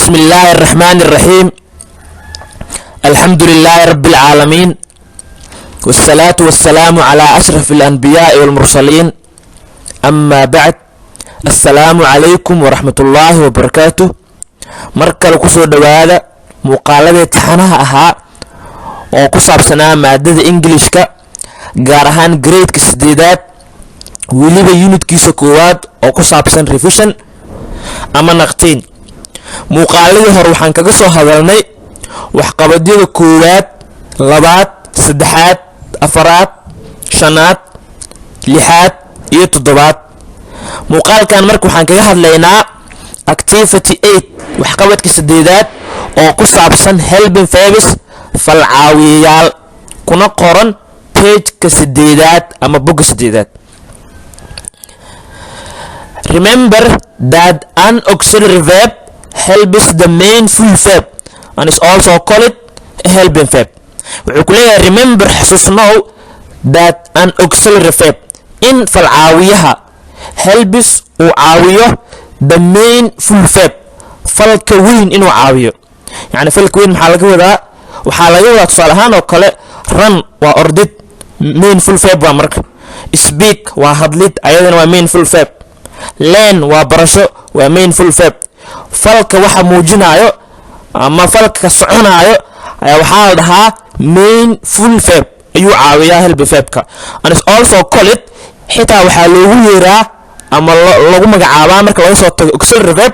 بسم الله الرحمن الرحيم. الحمد لله رب العالمين، والصلاة والسلام على أشرف الأنبياء والمرسلين. أما بعد، السلام عليكم ورحمة الله وبركاته. مركل كسو دوادا مقالة تحنها أها وكساب سنة مادة إنجليشكا غارهان جريد كسديدات وليبا يونت كيسو كواد وكساب سن ريفيشن أما نقطين. muuqaaladii hore waxaan kaga soo hadalnay waxqabadyada koowaad, labaad, saddexaad, afaraad, shanaad, lixaad iyo toddobaad. muuqaalkan marka waxaan kaga hadlaynaa activity 8 waxqabadka saddeedaad oo ku saabsan helping verbs falcaawiyayaal kuna qoran page-ka saddeedaad ama bogga saddeedaad. Remember that an auxiliary verb helps the main full verb and is also called a helping verb. wuxuu ku leeyahay remember xasuusnow that an auxiliary verb in falcaawiyaha helps uu caawiyo the main full verb falka weyn inuu caawiyo. yani falka weyn maxaa laga wadaa? waxaa laga wadaa tusaale ahaan oo kale run waa ordid, main full verb waa marka. speak waa hadlid, ayadana waa main full verb. learn waa barasho, waa main full verb. falka waxa muujinayo ama falka soconayo ayaa waxaa la dhahaa main full verb ayuu caawiyaa helping verbka. and is also called, xitaa waxaa loogu yeeraa ama lagu magacaabaa marka laga soo tago auxiliary verb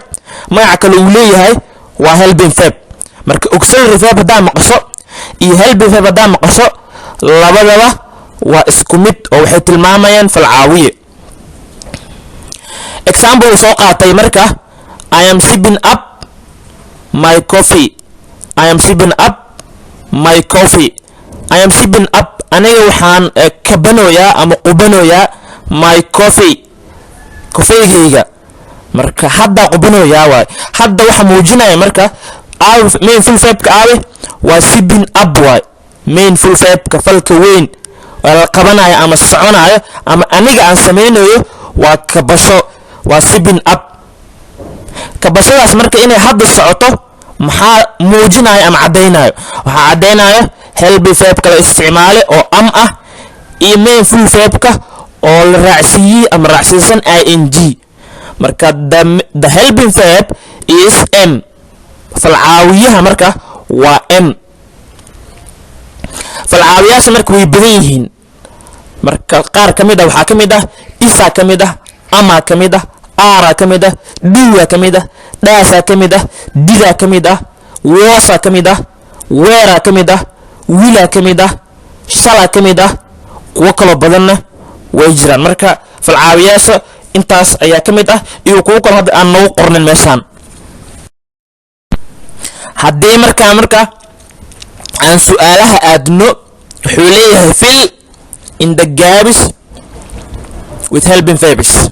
magaca kale uu leeyahay waa helping verb. marka auxiliary verb haddaa maqasho iyo helping verb haddaa maqasho labadaba waa isku mid oo waxay tilmaamayaan falcaawiye. example soo qaatay marka I am sipping up my coffee. I am sipping up my coffee. I am sipping up aniga waxaan kabanoyaa ama qubanoyaa my coffee kofeygayga. marka hadda qubanoyaa waay. hadda waxa muujinaya marka main full verbka aawe waa sipping up waay. main full verbka falka weyn waa la qabanaya ama soconayo ama aniga aan sameynayo waa kabasho, waa sipping up. kabashadaas marka inay hadda socoto maxaa muujinayo ama caddaynayo? waxaa caddaynayo helping verbka la isticmaale oo am ah iyo main full verbka oo la raacsiiyey ama raacsiisan ing. marka the helping verb is m. falcaawiyaha marka waa m. falcaawiyaasha marka way badan yihiin. marka qaar ka mid ah waxaa ka mid ah isa ka mid ah, ama ka mid ah, ara ka mid ah, diwa ka mid ah, dhaasa ka mid ah, dida ka mid ah, woosa ka mid ah, weera ka mid ah, wila ka mid ah, shala ka mid ah, kuwo kaloo badanna way jiraan. marka falcaawiyaasha intaas ayaa ka mid ah iyo kuwo kaloo hadda aan nagu qornin meeshaan. haddii marka aan su'aalaha aadno wuxuu leeyahay fill in the gaps with helping verbs.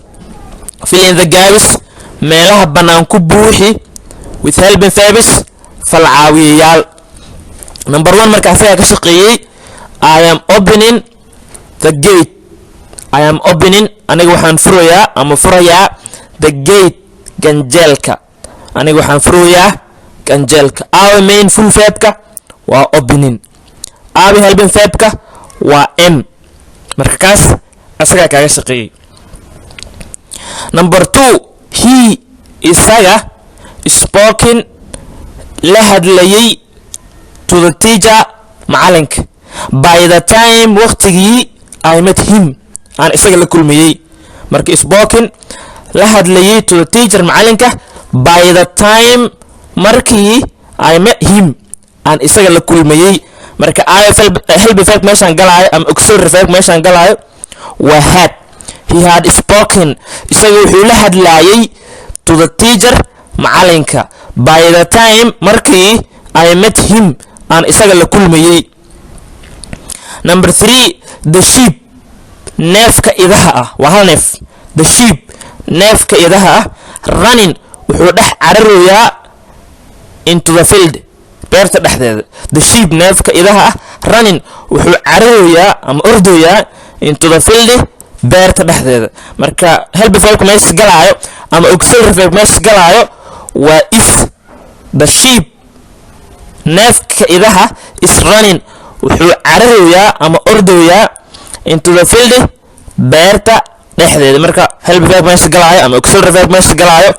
fill in the gaps meelaha bannaan ku buuxi with helping verbs falcaawiyayaal. number 1 marka asagaa ka shaqeeyey I am opening the gate. I am opening aniga waxaan furayaa ama furayaa the gate ganjeelka. aniga waxaan furayaa ganjeelka. our main full verbka waa opening. our helping verbka waa m. marka kaas asagaa kaaga shaqeeyey. number 2 he isaga spoken la hadlayay to the teacher macalinka by the time waqtigii I met him aan isaga la kulmayey. marka spoken la hadlayay to the teacher macalinka by the time markii I met him aan isaga la kulmayey. marka helping verb meeshaan galaayo ama auxiliary verb meeshaan galaayo waa had. he had spoken isaga wuxuu la hadlayay to the teacher macalinka by the time markii I met him aan isaga la kulmayey. number 3 the sheep neefka idaha ah waa hal neef. the sheep neefka idaha ah running wuxuu dhex cararoyaa into the field beerta dhexdeeda. the sheep neefka idaha ah running wuxuu cararoyaa ama ordoyaa into the field beerta dhexdeeda. marka helping verbka meesha galaayo ama auxiliary verb meesha galaayo waa is. the sheep neefka idaha is running wuxuu cararayaa ama ordayaa into the field beerta dhexdeeda. marka help verb meesha galaayo ama auxiliary verb meesha galaayo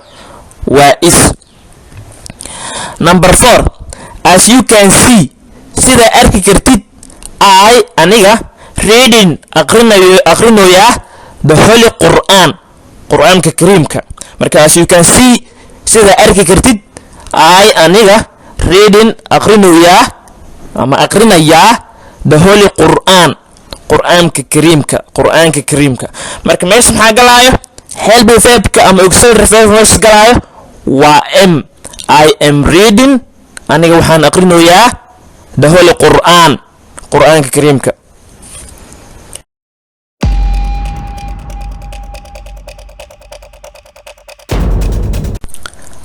waa is. number 4 as you can see sida arki kartid I aniga reading aqrinayaa the holy Quran Quraanka Kariimka. marka as you can see sida arki kartid I aniga reading aqrinayaa ama aqrinayaa the holy Quran Quraanka Kariimka. marka meesha maxaa galaayo help verbka ama auxiliary verb meesha galaayo waa am. I am reading aniga waxaan aqrinayaa the holy Quran Quraanka Kariimka.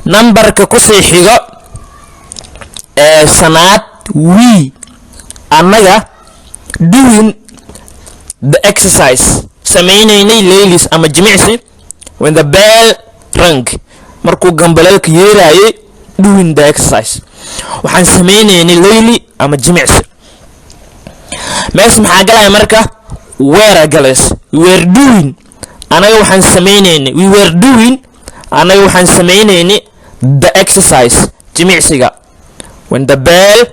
numberka ku sii xigo sanaad we anaga doing the exercise sameeynay ladies ama jimicsi when the bell rang markuu gambaleelka yeeraayay doing the exercise waxaan sameeynay layli ama jimicsi. meesha maxaa galaya marka were galas we were doing anaga waxaan sameeynay the exercise jimicsiga when the bell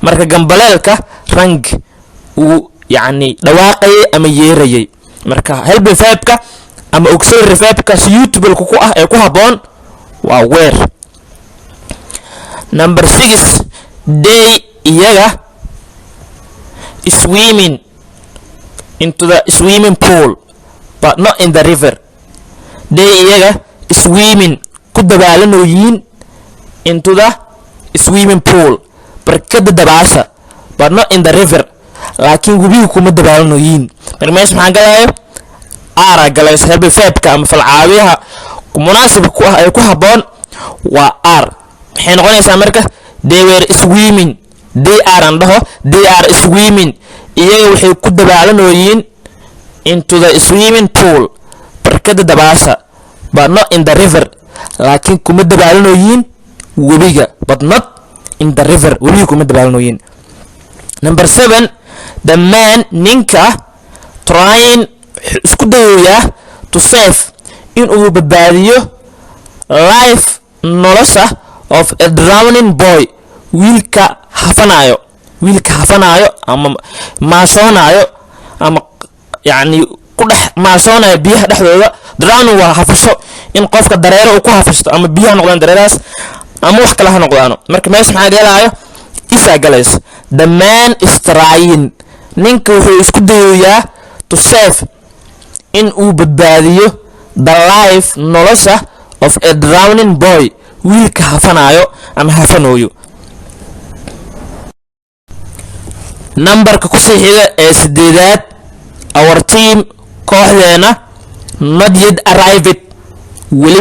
marka gambaleelka rang uu yani dhawaaqay ama yeerayay. marka help verbka ama auxiliary verbka suitable ku ah ee ku haboon waa were. number 6 they iyaga swimming into the swimming pool but not in the river. they iyaga swimming ku dabaalanooyiin into the swimming pool barkada dabaasha but not in the river laakiin webiga kuma dabaalanooyiin. marka meesha maxaa galaayo ara galays help verbka ama falcaawiyaha munaasib ku ah ee ku haboon waa ar. maxay noqonaysaa marka they were swimming they are andho they are swimming iyaga waxay ku dabaalanooyiin into the swimming pool barkada dabaasha but not in the river laakiin kuma dabaalanooyiin webiga but not in the river webiga kuma dabaalanooyiin. number 7 the man ninka trying isku dayayaa to save inuu badbaadiyo life nolosha of a drowning boy wiilka hafanayo ama maashoonayo ama yani ku dhex maashoonayo biyaha dhexdooda. drowning waa hafasho in qofka dareero uu ku hafashto ama biyaha noqdaan dareeraas ama wax kale ha noqdaano. marka meesha maxaa galaayo isa galays the man is trying ninka wuxuu isku dayayaa to save in uu badbaadiyo the life nolosha of a drowning boy wiilka hafanayo ama hafanooyo. numberka ku sii xiga ee 8aad our team kooxdeena not yet arrived weli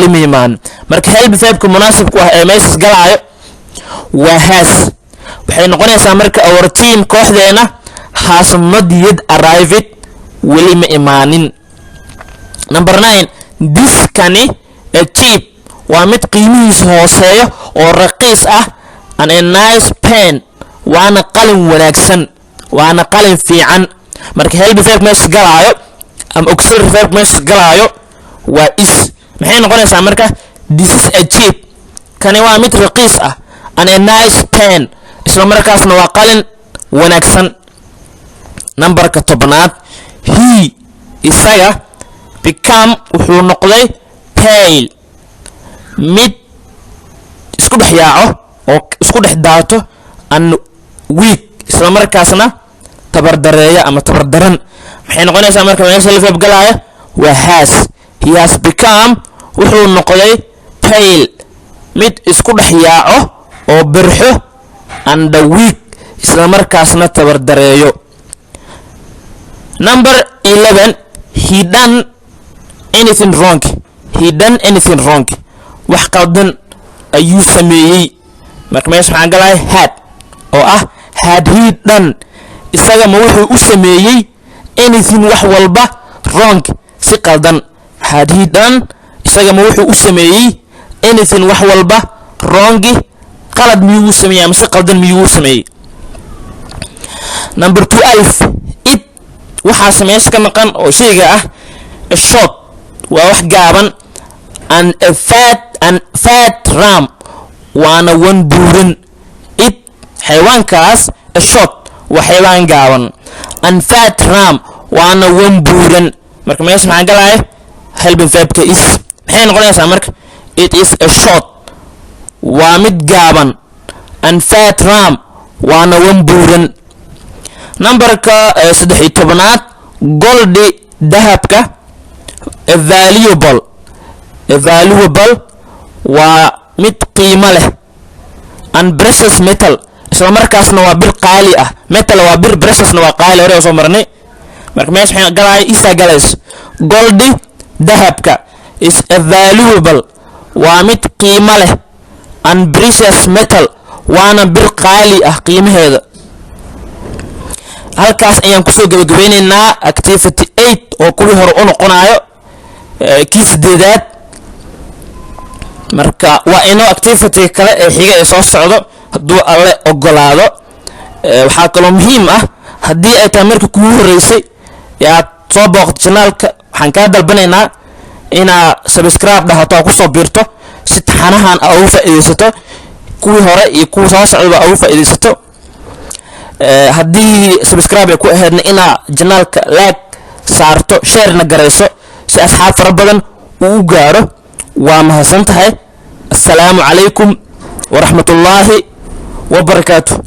ma imaanin marka help verbka munaasibku ah ee meesha galaayo waa has. waxay noqonaysaa marka our team kooxdeena has not yet arrived weli ma imaanin. number 9 this kani a cheap waa mid qiimihiisa hooseeyo oo raqiis ah and a nice pen waana qalin wanaagsan waana qalin fiican. marka help verb meesha galaayo ama auxiliary verb meesha galaayo waa is. maxay noqonaysaa marka this is a cheap kani waa mid raqiis ah and a nice pen isla markaasna waa qalin wanaagsan. numberka 10aad he isaga become wuxuu noqday pale mid isku dhex yaaco oo isku dhex daato and weak isla markaasna tabardareeya ama tabardaran. maxay noqonaysaa marka meesha verb galaayo waa has. he has become wuxuu noqday pale mid isku dhex yaaco oo birxo and weak isla markaasna tabardareeyo. number 11 he done anything wrong wax qaldan ayuu sameeyay. marka meesha maxaa galaya had oo ah had he done isaga ma wuxuu u sameeyay anything wax walba wrong si qaldan. had he done isaga ma wuxuu u sameeyey anything wax walba wrongi qalad miyuu u sameeyey ama si qaldan miyuu u sameeyey. number 2 it waxaa sameeyay ka maqan oo shayga ah a short waa wax gaaban and a fat ram waana wan buuran. it xayawaankaas a short waa xayawaan gaaban and fat ram waana wan buuran. marka meesha maxaa galaya helping verbka is maxay noqonaysaa marka it is a short waa mid gaaban and fat ram waana wan buuran. numberka 13 goldi dahabka a valuable waa mid qiimo leh and precious metal isla markaasna waa bir qaali ah. metal waa bir, preciousna waa qaali hore soo marnay. marka meesha waxaan galay isa galays goldi dahabka is a valuable waa mid qiimo leh and precious metal waana bir qaali ah qiimaheeda. halkaas ayaan kusoo gabagabeynaynaa activity 8 oo kuwii hore u noqonayo kii 8aad. marka waa inoo activity kale ee xiga ee soo socdo hadduu alle ogolaado. waxaa kaloo muhiim ah haddii ay tahay markii kugu horeysay yaad soo booqdo channelka waxaan kaa dalbanaynaa inaad subscribe dhahato oo kusoo biirto si taxanahan aad uga faa'iidaysato kuwii hore iyo kuwii soo socda aad uga faa'iidaysato. haddii subscribe ay ku ahaydna inaad channelka like saarto share na garayso si asxaab fara badan uu gaaro. waa mahadsantahay. assalaamu calaykum waraxmatullaahi wabarakaatuh.